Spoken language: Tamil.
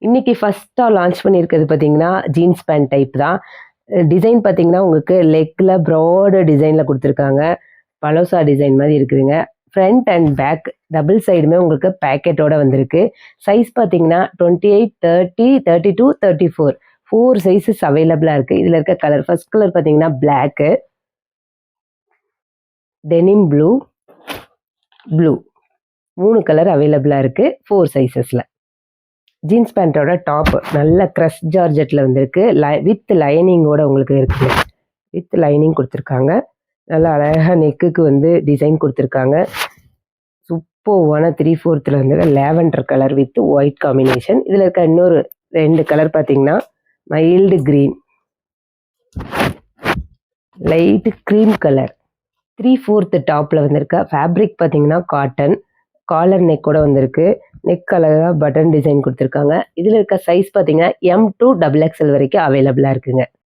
இன்னைக்கு ஃபர்ஸ்ட்டாக லான்ச் பண்ணியிருக்கிறது பார்த்தீங்கன்னா ஜீன்ஸ் பேண்ட் டைப் தான். டிசைன் பார்த்தீங்கன்னா உங்களுக்கு லெக்கில் ப்ராடு டிசைனில் கொடுத்துருக்காங்க. பலோசா டிசைன் மாதிரி இருக்குதுங்க. ஃப்ரண்ட் அண்ட் பேக் டபுள் சைடுமே உங்களுக்கு பேக்கெட்டோட வந்திருக்கு. சைஸ் பார்த்தீங்கன்னா 28, 30, 32, 34 4 சைஸஸ் அவைலபிளாக இருக்குது. இதில் இருக்க கலர் ஃபர்ஸ்ட் கலர் பார்த்தீங்கன்னா black, denim blue, blue 3 colour அவைலபிளாக இருக்குது 4 சைஸஸில். ஜீன்ஸ் பேண்ட்டோட டாப் நல்ல க்ரஷ் ஜார்ஜெட்டில் வந்திருக்கு. வித் லைனிங்கோட உங்களுக்கு இருக்குது. வித் லைனிங் கொடுத்துருக்காங்க. நல்லா அழகாக நெக்குக்கு வந்து டிசைன் கொடுத்துருக்காங்க. சூப்பர்வான 3/4 வந்து lavender colour with white combination. இதில் இருக்க இன்னொரு 2 கலர் பார்த்தீங்கன்னா mild green, light cream colour. 3/4 டாப்பில் வந்திருக்க ஃபேப்ரிக் பார்த்தீங்கன்னா காட்டன். காலர் நெக்கோட வந்திருக்கு. நெக் அழகாக பட்டன் டிசைன் கொடுத்துருக்காங்க. இதில் இருக்க சைஸ் பார்த்தீங்கன்னா M to XXL வரைக்கும் அவைலபிளாக இருக்குங்க.